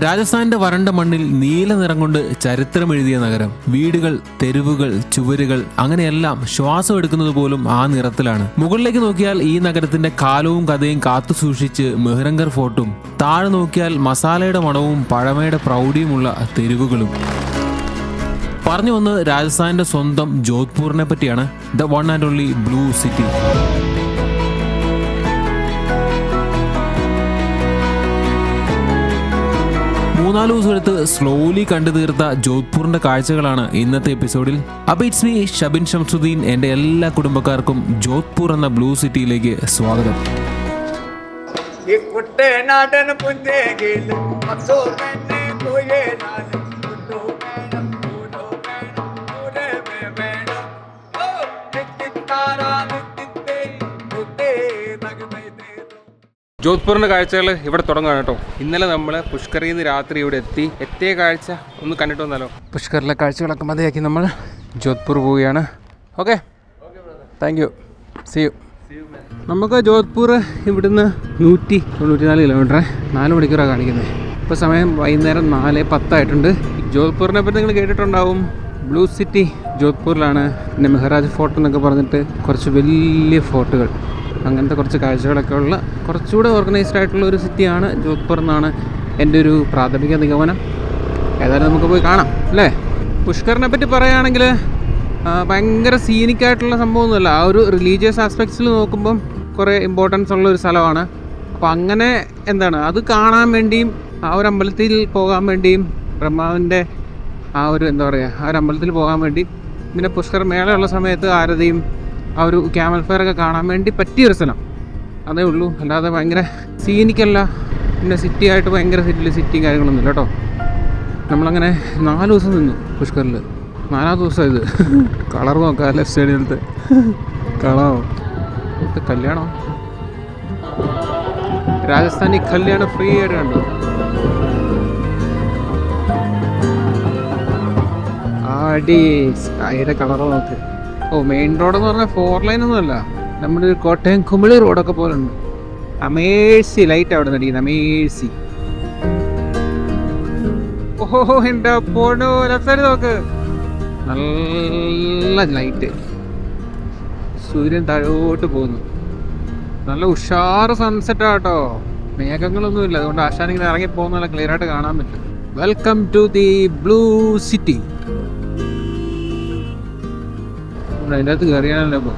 രാജസ്ഥാന്റെ വരണ്ട മണ്ണിൽ നീല നിറം കൊണ്ട് ചരിത്രമെഴുതിയ നഗരം. വീടുകൾ, തെരുവുകൾ, ചുവരുകൾ, അങ്ങനെയെല്ലാം ശ്വാസം എടുക്കുന്നത് പോലും ആ നിറത്തിലാണ്. മുകളിലേക്ക് നോക്കിയാൽ ഈ നഗരത്തിന്റെ കാലവും കഥയും കാത്തു സൂക്ഷിച്ച് മെഹ്റൻഗർ ഫോർട്ടും, താഴെ നോക്കിയാൽ മസാലയുടെ മണവും പഴമയുടെ പ്രൗഢിയുമുള്ള തെരുവുകളും. പറഞ്ഞു വന്ന് രാജസ്ഥാന്റെ സ്വന്തം ജോധ്പൂരിനെ പറ്റിയാണ്. The one and only blue city. 3-4 ദിവസം എടുത്ത് സ്ലോലി കണ്ടു തീർത്ത ജോധ്പൂരിന്റെ കാഴ്ചകളാണ് ഇന്നത്തെ എപ്പിസോഡിൽ. അപ്പോൾ ഇറ്റ്സ് മീ ഷബിൻ ഷംസുദ്ദീൻ. എൻ്റെ എല്ലാ കുടുംബക്കാർക്കും ജോധ്പൂർ എന്ന ബ്ലൂ സിറ്റിയിലേക്ക് സ്വാഗതം. ജോധ്പൂരിൻ്റെ കാഴ്ചകൾ ഇവിടെ തുടങ്ങുകയാണ് കേട്ടോ. ഇന്നലെ നമ്മൾ പുഷ്കറിൽ നിന്ന് രാത്രി ഇവിടെ എത്തിയ കാഴ്ച ഒന്ന് കണ്ടിട്ട് വന്നാലോ. പുഷ്കറിലെ കാഴ്ചകളൊക്കെ മതിയാക്കി നമ്മൾ ജോധ്പൂർ പോവുകയാണ്. Okay, thank you, see you. നമുക്ക് ജോധ്പൂർ ഇവിടുന്ന് 194 കിലോമീറ്റർ, 4 മണിക്കൂറാണ് കാണിക്കുന്നത്. ഇപ്പോൾ സമയം വൈകുന്നേരം 4:10 ജോധ്പൂരിനെ പറ്റി നിങ്ങൾ കേട്ടിട്ടുണ്ടാവും. ബ്ലൂ സിറ്റി ജോധ്പൂരിലാണ്. പിന്നെ മെഹ്റാജ് ഫോർട്ട് എന്നൊക്കെ പറഞ്ഞിട്ട് കുറച്ച് വലിയ ഫോർട്ടുകൾ, അങ്ങനത്തെ കുറച്ച് കാഴ്ചകളൊക്കെ ഉള്ള കുറച്ചുകൂടെ ഓർഗനൈസ്ഡ് ആയിട്ടുള്ള ഒരു സിറ്റിയാണ് ജോധ്പൂർ എന്നാണ് എൻ്റെ ഒരു പ്രാഥമിക നിഗമനം. ഏതായാലും നമുക്ക് പോയി കാണാം അല്ലേ. പുഷ്കറിനെ പറ്റി പറയുകയാണെങ്കിൽ ഭയങ്കര സീനിക്കായിട്ടുള്ള സംഭവമൊന്നുമല്ല. ആ ഒരു റിലീജിയസ് ആസ്പെക്ട്സിൽ നോക്കുമ്പം കുറേ ഇമ്പോർട്ടൻസ് ഉള്ള ഒരു സ്ഥലമാണ്. അപ്പോൾ അങ്ങനെ എന്താണ് അത് കാണാൻ വേണ്ടിയും ആ ഒരു അമ്പലത്തിൽ പോകാൻ വേണ്ടിയും, ബ്രഹ്മാവിൻ്റെ ആ ഒരു എന്താ പറയുക, ആ ഒരു അമ്പലത്തിൽ പോകാൻ വേണ്ടി, പിന്നെ പുഷ്കർ മേളയുള്ള സമയത്ത് ആരതിയും ആ ഒരു ക്യാമൽ ഫെയർ ഒക്കെ കാണാൻ വേണ്ടി പറ്റിയൊരു സ്ഥലം, അതേ ഉള്ളൂ. അല്ലാതെ ഭയങ്കര സീനിക്കല്ല. പിന്നെ സിറ്റി ആയിട്ട് ഭയങ്കര സിറ്റി കാര്യങ്ങളൊന്നുമില്ല കേട്ടോ. നമ്മളങ്ങനെ 4 ദിവസം നിന്നു പുഷ്കറിൽ. 4ാം ദിവസം ഇത്. കളർ നോക്കാം ലെഫ്റ്റ് സൈഡിലത്തെ കളാവോ. ഇത് കല്യാണം, രാജസ്ഥാനി കല്യാണം ഫ്രീ ആയിട്ട് കണ്ടു. ആടി അതിൻ്റെ കളർ നോക്ക്. ഓ, മെയിൻ റോഡെന്ന് പറഞ്ഞാൽ 4 ലൈൻ ഒന്നുമല്ല, നമ്മുടെ ഒരു കോട്ടയം കുമിളി റോഡൊക്കെ പോലെ ഉണ്ട്. അമേഴ്സി ലൈറ്റ് അവിടെ നിന്ന് അടിക്കുന്നത്, അമേഴ്സി. ഓഹോ, എൻ്റെ പോണോ, ലെഫ്റ്റ് സൈഡ് നോക്ക്, നല്ല ലൈറ്റ്. സൂര്യൻ താഴോട്ട് പോകുന്നു. നല്ല ഉഷാറ് സൺസെറ്റാ കേട്ടോ. മേഘങ്ങളൊന്നുമില്ല, അതുകൊണ്ട് ആശാനിങ്ങനെ ഇറങ്ങി പോകുന്ന നല്ല ക്ലിയർ ആയിട്ട് കാണാൻ പറ്റും. Welcome to the blue city. അതിൻ്റെ അകത്ത് കയറിയാണല്ലോ ഇപ്പോൾ.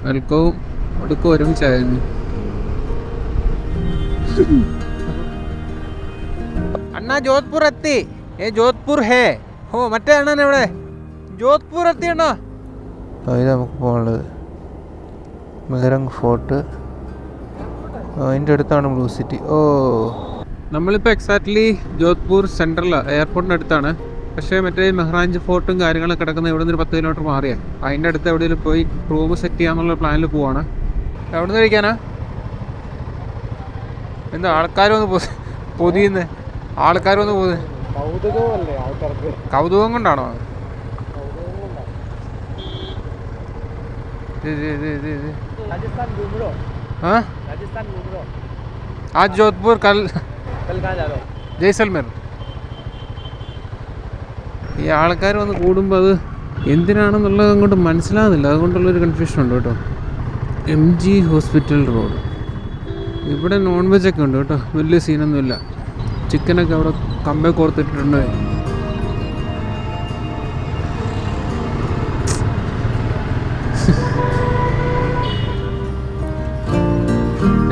വെൽക്കവും ഒടുക്കവും ഒരുമിച്ചായിരുന്നു. അണ്ണാ ജോധ്പൂർ എത്തി. ജോധ്പൂർ ഹേ ഹോ, മറ്റേ അണ്ണൻ എവിടെ? ജോധ്പൂർ എത്തി അണ്ണാ. അതിൽ നമുക്ക് പോകാനുള്ളത് മെഹ്റൻഗർ ഫോർട്ട്, അതിൻ്റെ അടുത്താണ് ബ്ലൂ സിറ്റി. ഓ, നമ്മളിപ്പോൾ എക്സാക്ട്ലി ജോധ്പൂർ സെൻട്രലാണ്, എയർപോർട്ടിൻ്റെ അടുത്താണ്. പക്ഷേ മറ്റേ മെഹ്റാജ് ഫോർട്ടും കാര്യങ്ങളൊക്കെ കിടക്കുന്നത് ഇവിടെ നിന്ന് ഒരു 10 കിലോമീറ്റർ മാറിയാണ്. അതിൻ്റെ അടുത്ത് എവിടെയെങ്കിലും പോയി റൂം സെറ്റ് ചെയ്യാന്നുള്ള പ്ലാനിൽ പോവാണ്. എവിടെ നിന്ന് കഴിക്കാനാ? എന്താ ആൾക്കാരൊന്ന് പൊതിയുന്നേ? ആൾക്കാരൊന്ന് കൗതുകം കൊണ്ടാണോ? आज जोधपुर कल जैसलमेर. ഈ ആൾക്കാർ വന്ന് കൂടുമ്പോൾ അത് എന്തിനാണെന്നുള്ളത് അങ്ങോട്ട് മനസ്സിലാകുന്നില്ല. അതുകൊണ്ടുള്ളൊരു കൺഫ്യൂഷൻ ഉണ്ട് കേട്ടോ. MG hospital road. ഇവിടെ നോൺ വെജ് ഒക്കെ ഉണ്ട് കേട്ടോ, വലിയ സീനൊന്നുമില്ല. ചിക്കനൊക്കെ അവിടെ കമ്പേ കോർത്തിട്ടുണ്ട്.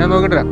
ഞാൻ നോക്കട്ടെ.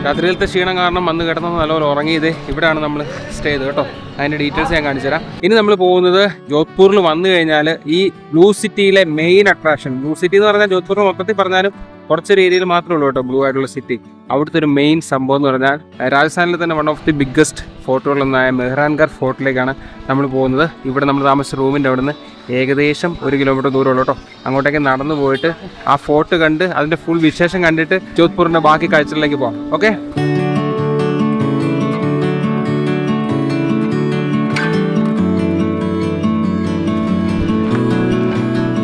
രാത്രിയിലത്തെ ക്ഷീണം കാരണം വന്ന് കിടന്നത് നല്ലപോലെ ഉറങ്ങിയത് ഇവിടെയാണ് നമ്മൾ സ്റ്റേ ചെയ്തത് കേട്ടോ. അതിൻ്റെ ഡീറ്റെയിൽസ് ഞാൻ കാണിച്ചു തരാം. ഇനി നമ്മൾ പോകുന്നത് ജോധ്പൂരിൽ വന്നു കഴിഞ്ഞാൽ ഈ ബ്ലൂ സിറ്റിയിലെ മെയിൻ അട്രാക്ഷൻ, ബ്ലൂ സിറ്റി എന്ന് പറഞ്ഞാൽ ജോധ്പൂർ മൊത്തത്തിൽ പറഞ്ഞാലും കുറച്ചൊരു ഏരിയയിൽ മാത്രമേ ഉള്ളൂ കേട്ടോ ബ്ലൂ ആയിട്ടുള്ള സിറ്റി. അവിടുത്തെ ഒരു മെയിൻ സംഭവം എന്ന് പറഞ്ഞാൽ രാജസ്ഥാനിലെ തന്നെ വൺ ഓഫ് ദി ബിഗ്ഗസ്റ്റ് ഫോർട്ടുകളൊന്നായ മെഹ്റാൻഗർ ഫോർട്ടിലേക്കാണ് നമ്മൾ പോകുന്നത്. ഇവിടെ നമ്മൾ താമസിച്ച റൂമിൻ്റെ അവിടെ നിന്ന് ഏകദേശം 1 കിലോമീറ്റർ ദൂരമുള്ളൂ കേട്ടോ. അങ്ങോട്ടേക്ക് നടന്നു പോയിട്ട് ആ ഫോർട്ട് കണ്ട് അതിൻ്റെ ഫുൾ വിശേഷം കണ്ടിട്ട് ജോധ്പൂരിൻ്റെ ബാക്കി കാഴ്ചകളിലേക്ക് പോകാം. ഓക്കെ.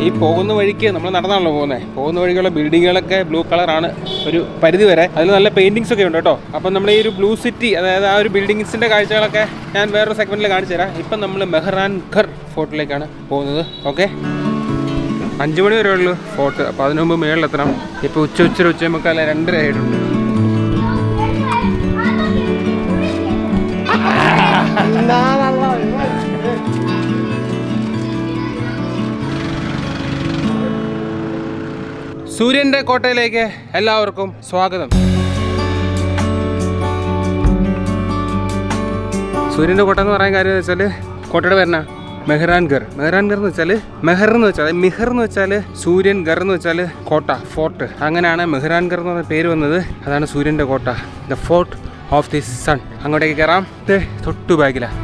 ഈ പോകുന്ന വഴിക്ക് നമ്മൾ നടന്നാണല്ലോ പോകുന്ന വഴിക്കുള്ള ബിൽഡിങ്ങുകളൊക്കെ ബ്ലൂ കളറാണ് ഒരു പരിധി വരെ. അതിൽ നല്ല പെയിൻറ്റിങ്സ് ഒക്കെ ഉണ്ട് കേട്ടോ. അപ്പം നമ്മൾ ഈ ഒരു ബ്ലൂ സിറ്റി, അതായത് ആ ഒരു ബിൽഡിങ്സിൻ്റെ കാഴ്ചകളൊക്കെ ഞാൻ വേറൊരു സെഗ്മെൻറ്റിൽ കാണിച്ചു തരാം. ഇപ്പം നമ്മൾ മെഹ്റാൻഘർ ഫോർട്ടിലേക്കാണ് പോകുന്നത്. ഓക്കെ, 5 മണി വരെ ഉള്ളൂ ഫോർട്ട്. അപ്പോൾ അതിനു മുമ്പ് മേളിലെത്തണം. ഇപ്പോൾ ഉച്ചമുക്കാല 2:30 ആയിട്ടുണ്ട്. സൂര്യൻ്റെ കോട്ടയിലേക്ക് എല്ലാവർക്കും സ്വാഗതം. സൂര്യൻ്റെ കോട്ട എന്ന് പറയാൻ കാര്യം എന്ന് വെച്ചാൽ കോട്ടയുടെ പേരണ മെഹ്റാൻഘർ. മെഹ്റാൻഘർ എന്ന് വെച്ചാൽ മിഹർ എന്ന് വെച്ചാൽ സൂര്യൻ, ഗർ എന്ന് വെച്ചാൽ കോട്ട, ഫോർട്ട്. അങ്ങനെയാണ് മെഹ്റാൻഘർ എന്ന് പറഞ്ഞ പേര് വന്നത്. അതാണ് സൂര്യൻ്റെ കോട്ട, the fort of the sun. അങ്ങോട്ടേക്ക് കയറാം. തൊട്ടു ബാഗിലാണ്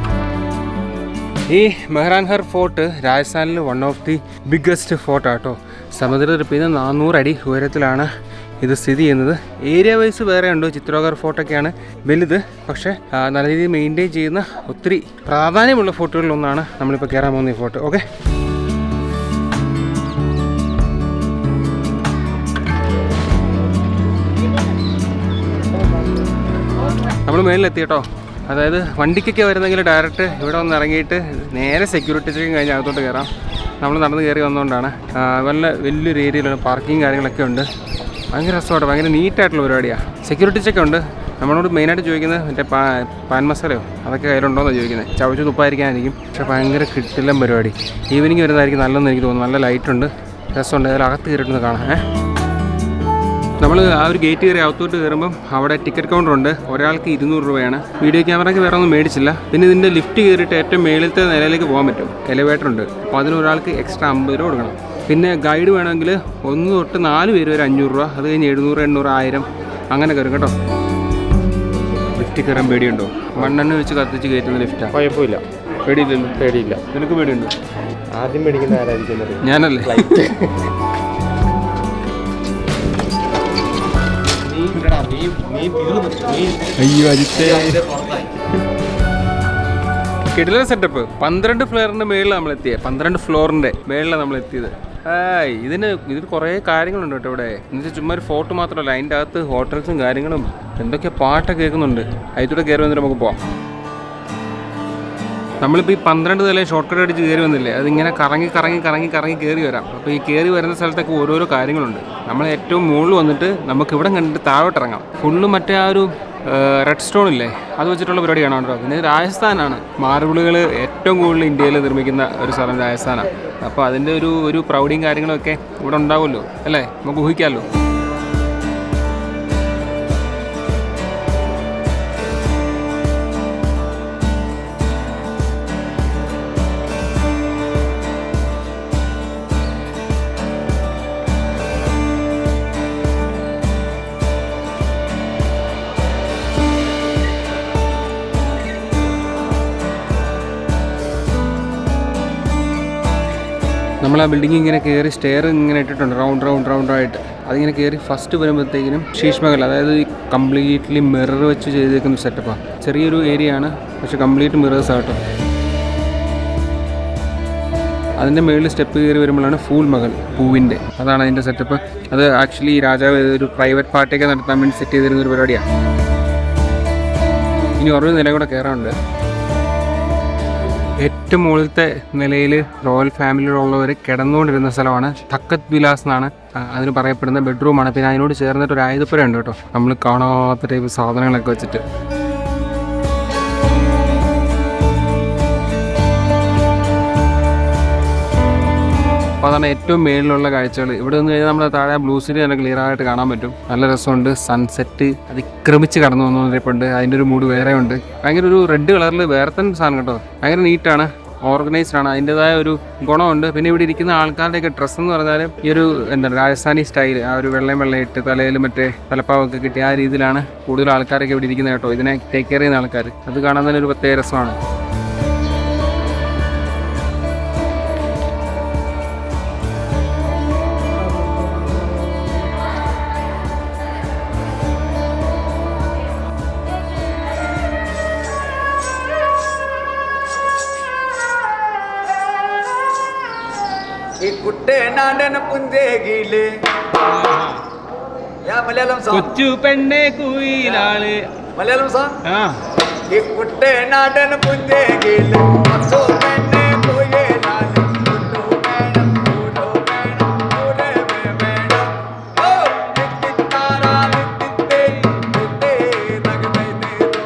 ഈ മെഹ്റാൻഘർ ഫോർട്ട്. രാജസ്ഥാനിൽ one of the biggest fort ആട്ടോ. സമുദ്രനിരപ്പിൽ നിന്ന് 400 അടി ഉയരത്തിലാണ് ഇത് സ്ഥിതി ചെയ്യുന്നത്. ഏരിയ വൈസ് വേറെ ഉണ്ട്. ചിത്രോഘർ ഫോർട്ടൊക്കെയാണ് വലുത്. പക്ഷേ നല്ല രീതിയിൽ മെയിൻറ്റെയിൻ ചെയ്യുന്ന ഒത്തിരി പ്രാധാന്യമുള്ള ഫോർട്ടുകളിലൊന്നാണ് നമ്മളിപ്പോൾ കയറാൻ പോകുന്ന ഈ ഫോർട്ട്. ഓക്കെ, നമ്മൾ മേളിലെത്തി കേട്ടോ. അതായത് വണ്ടിക്കൊക്കെ വരുന്നെങ്കിൽ ഡയറക്റ്റ് ഇവിടെ വന്ന് ഇറങ്ങിയിട്ട് നേരെ സെക്യൂരിറ്റി ചെക്കിങ് കഴിഞ്ഞ് അകത്തോട്ട് കയറാം. നമ്മൾ നടന്ന് കയറി വന്നുകൊണ്ടാണ്. വലിയൊരു ഏരിയയിലാണ് പാർക്കിങ് കാര്യങ്ങളൊക്കെ ഉണ്ട്. ഭയങ്കര രസമായിട്ട് ഭയങ്കര നീറ്റായിട്ടുള്ള പരിപാടിയാണ്. സെക്യൂരിറ്റി ചെക്ക് ഉണ്ട്. നമ്മളോട് മെയിനായിട്ട് ചോദിക്കുന്നത് മറ്റേ പാൻ മസാലയോ അതൊക്കെ കയ്യിലുണ്ടോയെന്നാണ് ചോദിക്കുന്നത്. ചവച്ച് തുപ്പായിരിക്കാനായിരിക്കും. പക്ഷേ ഭയങ്കര കിട്ടില്ല പരിപാടി. ഈവനിങ് വരുന്നതായിരിക്കും നല്ലതെന്ന് എനിക്ക് തോന്നുന്നു. നല്ല ലൈറ്റുണ്ട്, രസമുണ്ട്. അതിലകത്ത് കയറിയിട്ടൊന്ന് കാണാം. നമ്മൾ ആ ഒരു ഗേറ്റ് കയറി അകത്തോട്ട് കയറുമ്പം അവിടെ ടിക്കറ്റ് കൗണ്ടർ ഉണ്ട്. ഒരാൾക്ക് 200 രൂപയാണ്. വീഡിയോ ക്യാമറയ്ക്ക് വേറെ ഒന്നും മേടിച്ചില്ല. പിന്നെ ഇതിൻ്റെ ലിഫ്റ്റ് കയറിയിട്ട് ഏറ്റവും മേളിലത്തെ നിലയിലേക്ക് പോകാൻ പറ്റും. എലിവേറ്റർ ഉണ്ട്. അപ്പോൾ അതിന് ഒരാൾക്ക് എക്സ്ട്രാ 50 രൂപ കൊടുക്കണം. പിന്നെ ഗൈഡ് വേണമെങ്കിൽ 1 തൊട്ട് 4 പേര് വരെ 500 രൂപ. അത് കഴിഞ്ഞ് 700, 800, 1000 അങ്ങനെ കയറും കേട്ടോ. ലിഫ്റ്റ് കയറാൻ പേടിയുണ്ടോ? മണ്ണെണ്ണ വെച്ച് കത്തിച്ച് കയറ്റുന്ന ലിഫ്റ്റാണ്. കുഴപ്പമില്ല. പേടിയില്ലല്ലോ? പേടിയില്ല. നിനക്ക് പേടിയുണ്ടോ? ആദ്യം പേടിക്കുന്ന ആരായിരിക്കുന്നത്? ഞാനല്ലേ. അയ്യോ അജിത്തേ. കിടിലൻ സെറ്റപ്പ്. 12 ഫ്ലോറിൻ്റെ മേളിൽ നമ്മളെത്തിയത്. 12 ഫ്ലോറിൻ്റെ മേളിലാണ് നമ്മളെത്തിയത്. ഇതിന് കുറേ കാര്യങ്ങളുണ്ട് കേട്ടോ ഇവിടെ. എന്നുവെച്ചാൽ ചുമ്മാ ഒരു ഫോട്ടോ മാത്രമല്ല, അതിൻ്റെ അകത്ത് ഹോട്ടൽസും കാര്യങ്ങളും എന്തൊക്കെ പാട്ടൊക്കെ കേൾക്കുന്നുണ്ട്. അതിലൂടെ കയറി വന്നിട്ട് നമുക്ക് പോവാം. നമ്മളിപ്പോൾ ഈ 12 നില ഷോർട്ട് കട്ട് അടിച്ച് കയറി വന്നില്ലേ, അതിങ്ങനെ കറങ്ങി കയറി വരാം. അപ്പോൾ ഈ കയറി വരുന്ന സ്ഥലത്തൊക്കെ ഓരോരോ കാര്യങ്ങളുണ്ട്. നമ്മൾ ഏറ്റവും മുകളിൽ വന്നിട്ട് നമുക്ക് ഇവിടെ കണ്ടിട്ട് താഴോട്ടിറങ്ങാം. ഫുള്ള് മറ്റേ ആ ഒരു റെഡ് സ്റ്റോൺ ഇല്ലേ, അത് വെച്ചിട്ടുള്ള പരിപാടിയാണ് കേട്ടോ. പിന്നെ രാജസ്ഥാനാണ്. മാർബിളുകൾ ഏറ്റവും കൂടുതൽ ഇന്ത്യയിൽ നിർമ്മിക്കുന്ന ഒരു സ്ഥലം രാജസ്ഥാനാണ്. അപ്പോൾ അതിൻ്റെ ഒരു പ്രൗഢിയും കാര്യങ്ങളൊക്കെ ഇവിടെ ഉണ്ടാവുമല്ലോ അല്ലേ, നമുക്ക് ഊഹിക്കാമല്ലോ. നമ്മൾ ആ ബിൽഡിംഗ് ഇങ്ങനെ കയറി സ്റ്റെയർ ഇങ്ങനെ ഇട്ടിട്ടുണ്ട് റൗണ്ടായിട്ട്. അതിങ്ങനെ കയറി ഫസ്റ്റ് വരുമ്പോഴത്തേക്കിനും ശീഷ്മകൾ, അതായത് ഈ കംപ്ലീറ്റ്ലി മിറർ വെച്ച് ചെയ്തേക്കുന്ന സെറ്റപ്പാണ്. ചെറിയൊരു ഏരിയ ആണ്, പക്ഷെ കംപ്ലീറ്റ് മിറേഴ്സ് ആട്ടോ. അതിൻ്റെ മുകളിൽ സ്റ്റെപ്പ് കയറി വരുമ്പോഴാണ് ഫൂൽ മഹൽ, പൂവിൻ്റെ. അതാണ് അതിൻ്റെ സെറ്റപ്പ്. അത് ആക്ച്വലി രാജാവ് ഒരു പ്രൈവറ്റ് പാർട്ടിയൊക്കെ നടത്താൻ വേണ്ടി സെറ്റ് ചെയ്തിരുന്നൊരു പരിപാടിയാണ്. ഇനി ഓരോ നില കൂടെ കയറാനുണ്ട്. ഏറ്റവും മുകളിലത്തെ നിലയിൽ റോയൽ ഫാമിലിയിലുള്ളവർ കിടന്നുകൊണ്ടിരുന്ന സ്ഥലമാണ്. തക്കത്ത് വിലാസ് എന്നാണ് അതിന് പറയപ്പെടുന്ന ബെഡ്റൂമാണ്. പിന്നെ അതിനോട് ചേർന്നിട്ട് ഒരു ആയുധപ്പുര ഉണ്ട് കേട്ടോ, നമ്മൾ കാണാത്ത ടൈപ്പ് സാധനങ്ങളൊക്കെ വെച്ചിട്ട്. അപ്പോൾ അതാണ് ഏറ്റവും മേളിലുള്ള കാഴ്ചകൾ. ഇവിടെ നിന്ന് കഴിഞ്ഞാൽ നമ്മുടെ താഴെ ബ്ലൂ സിറ്റി നല്ല ക്ലിയർ ആയിട്ട് കാണാൻ പറ്റും. നല്ല രസമുണ്ട്. സൺസെറ്റ് അതിക്രമിച്ച് കടന്നു വന്നിട്ടുണ്ട്. അതിൻ്റെ ഒരു മൂഡ് വേറെ ഉണ്ട്. ഭയങ്കര ഒരു റെഡ് കളറിൽ വേറെ തന്നെ സാധനം കേട്ടോ. ഭയങ്കര നീറ്റാണ്, ഓർഗനൈസ്ഡ് ആണ്. അതിൻ്റെതായ ഒരു ഗുണമുണ്ട്. പിന്നെ ഇവിടെ ഇരിക്കുന്ന ആൾക്കാരുടെയൊക്കെ ഡ്രസ്സ് എന്ന് പറഞ്ഞാൽ ഈ ഒരു എന്താണ് രാജസ്ഥാനി സ്റ്റൈൽ, ആ ഒരു വെള്ളയിട്ട് തലയിൽ മറ്റേ തലപ്പാവൊക്കെ കിട്ടി ആ രീതിയിലാണ് കൂടുതൽ ആൾക്കാരൊക്കെ ഇവിടെ ഇരിക്കുന്നത് കേട്ടോ. ഇതിനെ ടേക്ക് കെയർ ചെയ്യുന്ന ആൾക്കാർ. അത് കാണാൻ തന്നെ ഒരു പ്രത്യേക രസമാണ്. एक गुड കുട്ടേനാടൻ പുഞ്ചേകില് മലയാളം സോങ് കൊച്ചു പെണ്ണെ കുയിലാള് മലയാളം സോങ് ആ ഈ കുട്ടേനാടൻ പുഞ്ചേകില് കൊച്ചു പെണ്ണെ കുയിലാള് കുട്ടു വേണം കുടു വേണം കുടവേ വേണം ഓ നിത്തിത്താരാ നിത്തിത്തേ നിത്തേ നഗതൈ തേതോ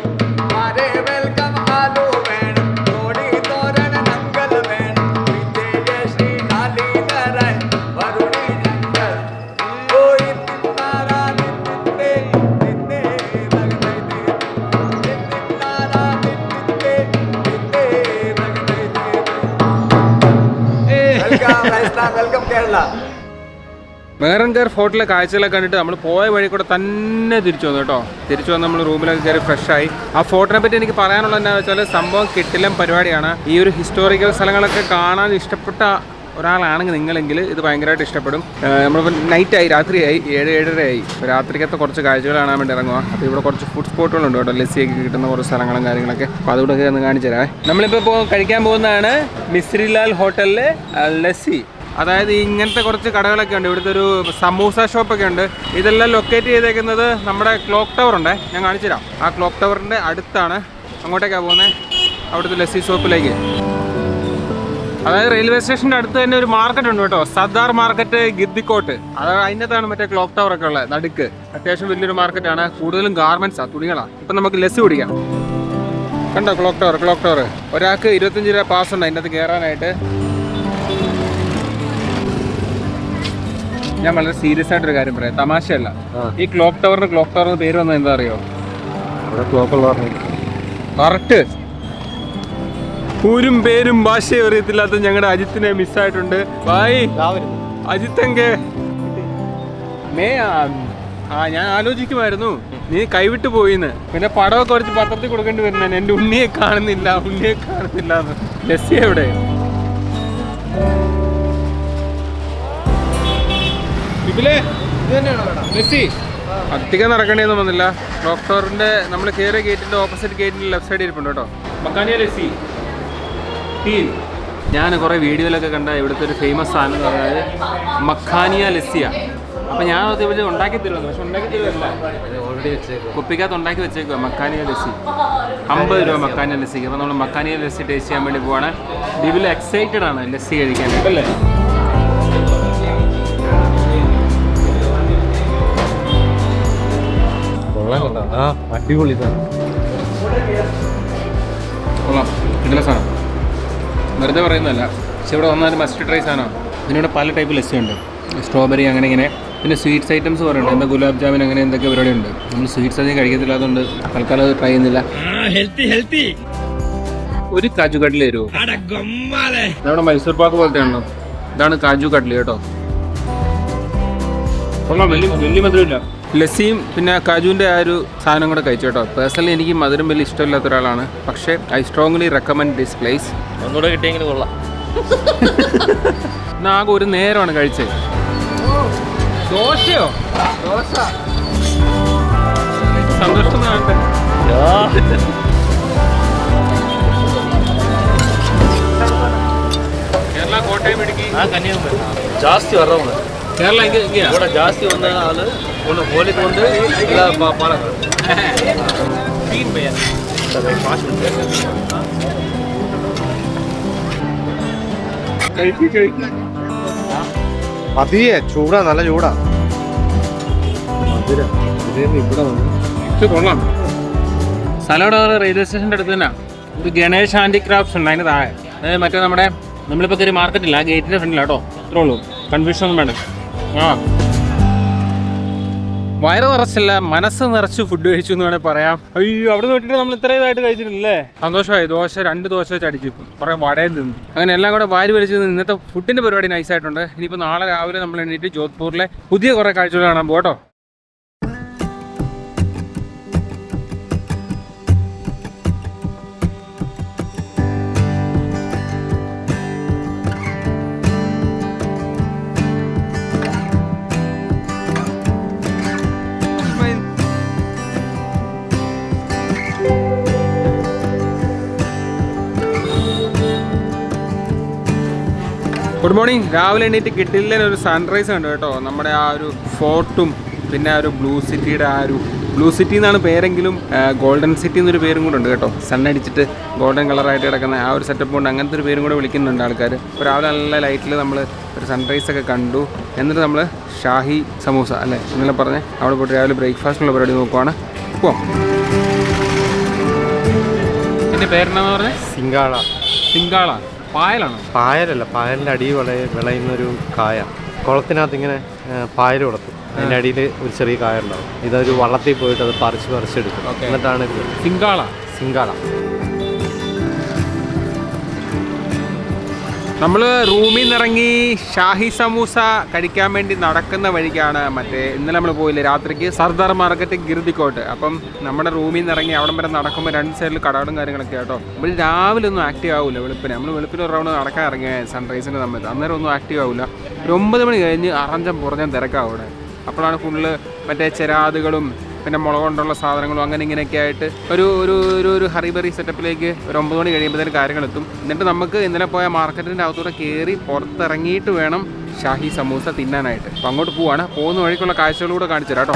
മാരേ വെൽക്കം ആലു വേണം കോടി തോരൻ നങ്കൽ വേണം വിജയശ്രീ നാലീധരൻ വരുണി ഞങ്ങൾ ഓ നിത്തിത്താരാ നിത്തിത്തേ നിത്തേ നഗതൈ തേതോ നിത്തിത്താരാ നിത്തിത്തേ നിത്തേ നഗതൈ തേതോ വെൽക്കം രാജസ്ഥാൻ വെൽക്കം കേരള മെഹ്റൻഗർ ഫോർട്ടിലെ കാഴ്ചകളൊക്കെ കണ്ടിട്ട് നമ്മൾ പോയ വഴി കൂടെ തന്നെ തിരിച്ചു വന്നു കേട്ടോ. തിരിച്ചു വന്ന് നമ്മൾ റൂമിലൊക്കെ കയറി ഫ്രഷായി. ആ ഫോർട്ടിനെ പറ്റി എനിക്ക് പറയാനുള്ളത് എന്താണെന്ന് വെച്ചാൽ സംഭവം കിട്ടില്ലം പരിപാടിയാണ്. ഈ ഒരു ഹിസ്റ്റോറിക്കൽ സ്ഥലങ്ങളൊക്കെ കാണാൻ ഇഷ്ടപ്പെട്ട ഒരാളാണെങ്കിൽ നിങ്ങളെങ്കിൽ ഇത് ഭയങ്കരമായിട്ട് ഇഷ്ടപ്പെടും. നമ്മളിപ്പോൾ നൈറ്റായി, രാത്രിയായി, 7-7:30 രാത്രിക്കത്തെ കുറച്ച് കാഴ്ചകൾ കാണാൻ വേണ്ടി ഇറങ്ങുക. അപ്പോൾ ഇവിടെ കുറച്ച് ഫുഡ് സ്പോട്ടുകളുണ്ട് കേട്ടോ, ലസ്സിയൊക്കെ കിട്ടുന്ന കുറച്ച് സ്ഥലങ്ങളും കാര്യങ്ങളൊക്കെ. അപ്പോൾ അതുകൂടെ ഒന്ന് കാണിച്ചു തരാം. നമ്മളിപ്പോൾ കഴിക്കാൻ പോകുന്നതാണ് മിസ്രിലാൽ ഹോട്ടലിലെ ലസ്സി. അതായത് ഇങ്ങനത്തെ കുറച്ച് കടകളൊക്കെ ഉണ്ട്. ഇവിടുത്തെ ഒരു സമൂസ ഷോപ്പൊക്കെ ഉണ്ട്. ഇതെല്ലാം ലൊക്കേറ്റ് ചെയ്തേക്കുന്നത് നമ്മുടെ ക്ലോക്ക് ടവർ ഉണ്ട്, ഞാൻ കാണിച്ചു തരാം. ആ ക്ലോക്ക് ടവറിൻ്റെ അടുത്താണ്. അങ്ങോട്ടേക്കാണ് പോകുന്നത്, അവിടുത്തെ ലസ്സി ഷോപ്പിലേക്ക്. അതായത് റെയിൽവേ സ്റ്റേഷൻ്റെ അടുത്ത് തന്നെ ഒരു മാർക്കറ്റ് ഉണ്ട് കേട്ടോ, സർദാർ മാർക്കറ്റ് ഗിദ്ദിക്കോട്ട്. അതായത് അതിനകത്താണ് മറ്റേ ക്ലോക്ക് ടവർ ഒക്കെ ഉള്ളത്, നടുക്ക്. അത്യാവശ്യം വലിയൊരു മാർക്കറ്റാണ്, കൂടുതലും ഗാർമെന്റ്സാണ്, തുണികളാണ്. ഇപ്പം നമുക്ക് ലസ്സി കുടിക്കാം. കണ്ടോ ക്ലോക്ക് ടവർ, ക്ലോക്ക് ടവർ. ഒരാൾക്ക് 25 രൂപ പാസ് ഉണ്ട് അതിൻ്റെ അകത്ത് കയറാനായിട്ട്. ഞാൻ വളരെ സീരിയസ് ആയിട്ടൊരു കാര്യം പറയാം, തമാശയല്ല. ഈ ക്ലോക്ക് ടവറിന് പേര് വന്നത് എന്താ അറിയോ? കറക്റ്റ്. ഊരും പേരും ഭാഷയും അറിയത്തില്ലാത്ത ഞങ്ങളുടെ അജിത്തിനെ മിസ്സായിട്ടുണ്ട്. ബായ് അജിത്തെങ്കെ ഞാൻ ആലോചിക്കുമായിരുന്നു നീ കൈവിട്ട് പോയിന്ന്. പിന്നെ പടമൊക്കെ കുറച്ച് പത്രത്തിൽ കൊടുക്കേണ്ടി വരുന്ന എൻ്റെ ഉണ്ണിയെ കാണുന്നില്ല എന്ന്. ലസ്സി എവിടെ? ലസ്സി അധികം നടക്കേണ്ടിയൊന്നും വന്നില്ല. ഡോക്ടറിന്റെ നമ്മൾ കയറിയ ഗേറ്റിന്റെ ഓപ്പോസിറ്റ് ഗേറ്റിന്റെ ലെഫ്റ്റ് സൈഡിൽ ഇരിപ്പുണ്ട് കേട്ടോ. മക്കാനിയ ലസ്സി ടീൻ. ഞാൻ കുറേ വീഡിയോയിലൊക്കെ കണ്ട ഇവിടുത്തെ ഒരു ഫേമസ് സാധനം, അതായത് മക്കാനിയ ലസ്സിയ. അപ്പം ഞാൻ ഇവിടെ ഉണ്ടാക്കി തരുമല്ലോ, പക്ഷെ ഉണ്ടാക്കി തരുമല്ല, ഓൾറെഡി കുപ്പിക്കകത്ത് ഉണ്ടാക്കി വെച്ചേക്കുക. മക്കാനിയ ലസ്സി 50 രൂപ മക്കാനിയ ലസ്സിക്ക്. അപ്പോൾ നമ്മൾ മക്കാനിയ ലസ്സി ടേസ്റ്റ് ചെയ്യാൻ വേണ്ടി പോവാണ്. ദിവിൽ എക്സൈറ്റഡ് ആണ് ലസ്സി കഴിക്കാൻ അല്ലേ? അടിപൊളി കൊള്ളാം, കിടിലൻ സാധനം. വെറുതെ പറയുന്നതല്ല, പക്ഷെ ഇവിടെ വന്നാൽ മസ്റ്റ് ട്രൈ സാധനമാണ്. ഇതിനിവിടെ പല ടൈപ്പ് ലസ്സി ഉണ്ട്, സ്ട്രോബെറി അങ്ങനെ ഇങ്ങനെ. പിന്നെ സ്വീറ്റ്സ് ഐറ്റംസ് പറയുന്നുണ്ട്, എന്താ ഗുലാബ് ജാമുൻ അങ്ങനെ എന്തൊക്കെ പരിപാടി ഉണ്ട്. നമ്മൾ സ്വീറ്റ്സ് അധികം കഴിക്കത്തില്ലാത്തതുകൊണ്ട് തൽക്കാലം അത് ട്രൈ ചെയ്യുന്നില്ല. ഒരു കാജു കട്ട്ലി തരുമോ? നമ്മുടെ മൈസൂർ പാക്ക് പോലത്തെ ആണല്ലോ. ഇതാണ് കാജു കട്ട്ലി കേട്ടോ. കൊള്ളാം, വലിയ മധുരമില്ല. ലസ്സിയും പിന്നെ കാജുവിൻ്റെ ആ ഒരു സാധനം കൂടെ കഴിച്ചു കേട്ടോ. പേഴ്സണലി എനിക്ക് മധുരം വലിയ ഇഷ്ടമില്ലാത്ത ഒരാളാണ്, പക്ഷേ I strongly recommend this place. ഒന്നുകൂടെ കിട്ടിയെങ്കിൽ കൊള്ളാം. എന്നാൽ ആകെ ഒരു നേരമാണ് കഴിച്ചത്. ദോശയോ? ദോശ സന്തോഷം. കേരള, കോട്ടയം, ഇടുക്കി, കന്യാകുമാരി ಜಾಸ್ತಿ ವರವನು കേരള ಕೂಡ ಜಾಸ್ತಿ ಒಂದು ಒಂದು ಹೋಲಿಕೊಂಡು ಇಲ್ಲ ಪಾಲಕರು മതിയേ, ചൂടാ, നല്ല ചൂടാ. ഇവിടെ ഇത് കൊള്ളാം. സ്ഥലം റെയിൽവേ സ്റ്റേഷൻ്റെ അടുത്ത് തന്നെ ഒരു ഗണേഷ് ഹാൻഡിക്രാഫ്റ്റ്സ് ഉണ്ട് അതിന് താഴെ. അതായത് മറ്റേ നമ്മളിപ്പോൾ കയറി മാർക്കറ്റില്ല, ആ ഗേറ്റിൻ്റെ ഫ്രണ്ടിലാണ് കേട്ടോ. ഇത്രേ ഉള്ളൂ, കൺഫ്യൂഷൻ ഒന്നും വേണ്ട. വയറ് നിറച്ചല്ല, മനസ്സ് നിറച്ച് ഫുഡ് കഴിച്ചു എന്ന് വേണേൽ പറയാം. അയ്യോ, അവിടെ നോക്കിയിട്ട് നമ്മൾ ഇത്രയുമായിട്ട് കഴിച്ചിട്ടില്ലേ? സന്തോഷമായി. 2 ദോശ വെച്ച് അടിച്ചു, കുറേ വടയിൽ നിന്ന് അങ്ങനെ എല്ലാം കൂടെ വാരി വലിച്ച് ഇന്നത്തെ ഫുഡിൻ്റെ പരിപാടി നൈസായിട്ടുണ്ട്. ഇനിയിപ്പോൾ നാളെ രാവിലെ നമ്മൾ എണീറ്റ് ജോധ്പൂരിലെ പുതിയ കുറേ കാഴ്ചകൾ കാണാൻ പോകട്ടോ. Good morning. രാവിലെ എണീറ്റ് കിട്ടില്ല ഒരു സൺറൈസ് ഉണ്ട് കേട്ടോ. നമ്മുടെ ആ ഒരു ഫോർട്ടും പിന്നെ ആ ഒരു ബ്ലൂ സിറ്റിയുടെ ആ ഒരു ബ്ലൂ സിറ്റി എന്നാണ് പേരെങ്കിലും ഗോൾഡൻ സിറ്റി എന്നൊരു പേരും കൂടെ ഉണ്ട് കേട്ടോ. സണ്ണടിച്ചിട്ട് ഗോൾഡൻ കളറായിട്ട് കിടക്കുന്ന ആ ഒരു സെറ്റപ്പ് കൊണ്ട് അങ്ങനത്തെ ഒരു പേരും കൂടെ വിളിക്കുന്നുണ്ട് ആൾക്കാർ. അപ്പോൾ രാവിലെ നല്ല ലൈറ്റിൽ നമ്മൾ ഒരു സൺറൈസൊക്കെ കണ്ടു. എന്നിട്ട് നമ്മൾ ഷാഹി സമൂസ അല്ലേ ഇന്നലെ പറഞ്ഞ് അവിടെ പോയിട്ട് രാവിലെ ബ്രേക്ക്ഫാസ്റ്റിനുള്ള പരിപാടി നോക്കുവാണ്. പോവാം. എൻ്റെ പേരെന്നാന്ന് പറഞ്ഞത്? സിംഗാള. സിംഗാള. പായലാണോ? പായലല്ല, പായലിൻ്റെ അടി വിളയുന്നൊരു കായ. കുളത്തിനകത്ത് ഇങ്ങനെ പായൽ വളർത്തും. അതിൻ്റെ അടിയിൽ ഒരു ചെറിയ കായ ഉണ്ടാവും. ഇതൊരു വള്ളത്തിൽ പോയിട്ട് അത് പറിച്ചെടുക്കും. എന്നിട്ടാണ് ഇത് സിംഗാള. നമ്മൾ റൂമിൽ നിന്നിറങ്ങി ഷാഹി സമൂസ കഴിക്കാൻ വേണ്ടി നടക്കുന്ന വഴിക്കാണ് മറ്റേ ഇന്നലെ നമ്മൾ പോയില്ലേ രാത്രിക്ക് സർദാർ മാർക്കറ്റ് ഗിർദിക്കോട്ട്. അപ്പം നമ്മുടെ റൂമിൽ നിന്ന് ഇറങ്ങി അവിടം വരെ നടക്കുമ്പോൾ രണ്ട് സൈഡിൽ കടകളും കാര്യങ്ങളൊക്കെ കേട്ടോ. നമ്മൾ രാവിലെ ഒന്നും ആക്റ്റീവ് ആവില്ല. നമ്മൾ വെളുപ്പിന് ഒരു റൗണ്ട് നടക്കാൻ ഇറങ്ങിയ സൺറൈസിൻ്റെ സമയത്ത് അന്നേരം ഒന്നും ആക്റ്റീവ് ആവില്ല. ഒരു 9 മണി കഴിഞ്ഞ് അറഞ്ചം പുറഞ്ഞം തിരക്കാവും അവിടെ. അപ്പോഴാണ് ഫുള്ള് മറ്റേ ചെരാതുകളും പിന്നെ മുളക് കൊണ്ടുള്ള സാധനങ്ങളും അങ്ങനെ ഇങ്ങനെയൊക്കെ ആയിട്ട് ഒരു ഒരു ഒരു ഹറിബറി സെറ്റപ്പിലേക്ക് ഒരു 9 മണി കഴിയുമ്പോഴത്തേനും കാര്യങ്ങളെത്തും. എന്നിട്ട് നമുക്ക് ഇന്നലെ പോയ മാർക്കറ്റിൻ്റെ അകത്തൂടെ കയറി പുറത്തിറങ്ങിയിട്ട് വേണം ഷാഹി സമൂസ തിന്നാനായിട്ട്. അപ്പോൾ അങ്ങോട്ട് പോവാണ്. പോകുന്ന വഴിക്കുള്ള കാഴ്ചകളൂടെ കാണിച്ചു തരാം കേട്ടോ.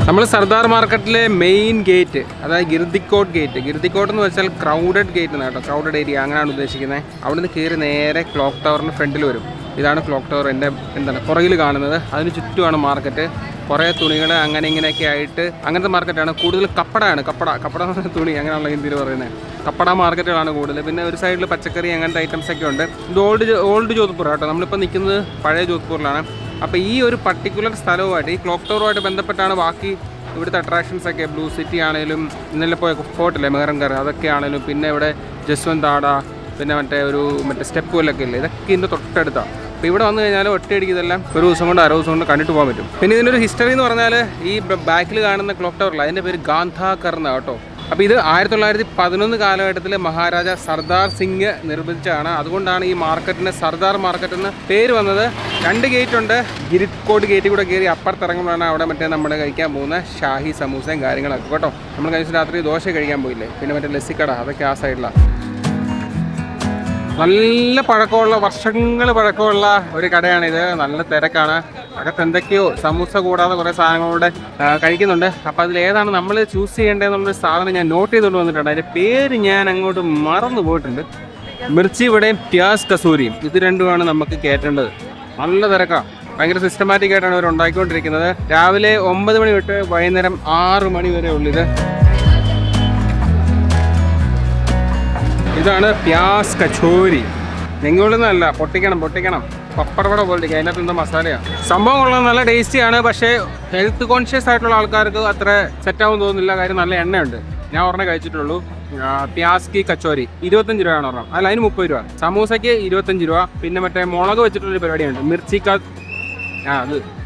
നമ്മൾ സർദാർ മാർക്കറ്റിലെ മെയിൻ ഗേറ്റ്, അതായത് ഗിർദിക്കോട്ട് ഗേറ്റ്. ഗിർദിക്കോട്ട് എന്ന് വെച്ചാൽ ക്രൗഡഡ് ഗേറ്റ് എന്നാണ് കേട്ടോ. ക്രൗഡഡ് ഏരിയ അങ്ങനെയാണ് ഉദ്ദേശിക്കുന്നത്. അവിടെ നിന്ന് കയറി നേരെ ക്ലോക്ക് ടവറിന് ഫ്രണ്ടിൽ വരും. ഇതാണ് ക്ലോക്ക് ടവർ. എൻ്റെ പുറകിൽ കാണുന്നത്. അതിന് ചുറ്റുമാണ് മാർക്കറ്റ്. കുറേ തുണികൾ അങ്ങനെ ഇങ്ങനെയൊക്കെ ആയിട്ട് അങ്ങനത്തെ മാർക്കറ്റാണ്. കൂടുതൽ കപ്പട എന്ന് പറഞ്ഞ തുണി അങ്ങനെയുള്ള ഹിന്ദിയിൽ പറയുന്നത്. കപ്പട മാർക്കറ്റുകളാണ് കൂടുതൽ. പിന്നെ ഒരു സൈഡിൽ പച്ചക്കറി അങ്ങനത്തെ ഐറ്റംസ് ഒക്കെ ഉണ്ട്. ഇത് ഓൾഡ് ജോധ്പൂർ കേട്ടോ. നമ്മളിപ്പോൾ നിൽക്കുന്നത് പഴയ ജോധ്പൂരിലാണ്. അപ്പോൾ ഈ ഒരു പർട്ടിക്കുലർ സ്ഥലവുമായിട്ട് ഈ ക്ലോക്ക് ടവറുമായിട്ട് ബന്ധപ്പെട്ടാണ് ബാക്കി ഇവിടുത്തെ അട്രാക്ഷൻസൊക്കെ. ബ്ലൂ സിറ്റി ആണെങ്കിലും ഇന്നലെ പോയ ഫോർട്ടില്ലേ മെഹ്റംഗർ, അതൊക്കെ ആണെങ്കിലും പിന്നെ ഇവിടെ ജസ്വന്ത് ആട, പിന്നെ മറ്റേ സ്റ്റെപ്പ് വല്ലൊക്കെ ഇല്ലേ, ഇതൊക്കെ ഇതിൻ്റെ തൊട്ടടുത്താണ്. അപ്പോൾ ഇവിടെ വന്നു കഴിഞ്ഞാൽ ഒറ്റയടിക്ക് ഇതെല്ലാം ഒരു ദിവസം കൊണ്ട് 6 ദിവസം കൊണ്ട് കണ്ടിട്ട് പോകാൻ പറ്റും. പിന്നെ ഇതിൻ്റെ ഒരു ഹിസ്റ്ററി എന്ന് പറഞ്ഞാൽ ഈ ബാക്കിൽ കാണുന്ന ക്ലോക്ക് ടവറില്ല, അതിൻ്റെ പേര് ഗാന്ധാകർ എന്നാണ് കേട്ടോ. അപ്പോൾ ഇത് 1911 കാലഘട്ടത്തിൽ മഹാരാജ സർദാർ സിംഗ് നിർമ്മിച്ചതാണ്. അതുകൊണ്ടാണ് ഈ മാർക്കറ്റിന് സർദാർ മാർക്കറ്റ് എന്ന് പേര് വന്നത്. 2 ഗേറ്റ് ഉണ്ട്. ഗിരിക്കോട്ട് ഗേറ്റ് കൂടെ കയറി അപ്പുറത്തിറങ്ങുമ്പോഴാണ് അവിടെ മറ്റേ നമ്മൾ കഴിക്കാൻ പോകുന്ന ഷാഹി സമൂസയും കാര്യങ്ങളൊക്കെ കേട്ടോ. നമ്മൾ കഴിച്ച രാത്രി ദോശ കഴിക്കാൻ പോയില്ലേ, പിന്നെ മറ്റേ ലസ്സിക്കട, അതൊക്കെ ആ സൈഡിലാണ്. നല്ല പഴക്കമുള്ള, വർഷങ്ങൾ പഴക്കമുള്ള ഒരു കടയാണിത്. നല്ല തിരക്കാണ്. അകത്ത് എന്തൊക്കെയോ സമൂസ കൂടാതെ കുറേ സാധനങ്ങളുടെ കഴിക്കുന്നുണ്ട്. അപ്പോൾ അതിലേതാണ് നമ്മൾ ചൂസ് ചെയ്യേണ്ടതെന്നുള്ളൊരു സാധനം ഞാൻ നോട്ട് ചെയ്തുകൊണ്ട് വന്നിട്ടുണ്ട്. അതിൻ്റെ പേര് ഞാൻ അങ്ങോട്ട് മറന്നു പോയിട്ടുണ്ട്. മിർച്ചി വടയും പ്യാസ് കസൂരിയും, ഇത് രണ്ടുമാണ് നമുക്ക് കയറ്റേണ്ടത്. നല്ല തിരക്കാണ്. ഭയങ്കര സിസ്റ്റമാറ്റിക് ആയിട്ടാണ് ഇവർ ഉണ്ടാക്കിക്കൊണ്ടിരിക്കുന്നത്. രാവിലെ 9 മണി തൊട്ട് വൈകുന്നേരം 6 മണി വരെ ഉള്ളിത്. ഇതാണ് പ്യാസ് കച്ചോരി. നിങ്ങളൊന്നല്ല, പൊട്ടിക്കണം പപ്പടപട പോലെ. അതിനകത്ത് എന്തോ മസാലയാണ്. സംഭവം കൊള്ളാൻ നല്ല ടേസ്റ്റിയാണ്. പക്ഷേ ഹെൽത്ത് കോൺഷ്യസ് ആയിട്ടുള്ള ആൾക്കാർക്ക് അത്ര സെറ്റാവും തോന്നുന്നില്ല. കാര്യം നല്ല എണ്ണയുണ്ട്. ഞാൻ ഒരെണ്ണം കഴിച്ചിട്ടുള്ളൂ. പ്യാസ് കി കച്ചോരി 25 രൂപയാണ് ഒരെണ്ണം. അല്ല, അതിന് 30 രൂപ. സമൂസയ്ക്ക് 25 രൂപ. പിന്നെ മറ്റേ മുളക് വെച്ചിട്ടുള്ളൊരു പരിപാടിയുണ്ട്, മിർച്ചിക്ക,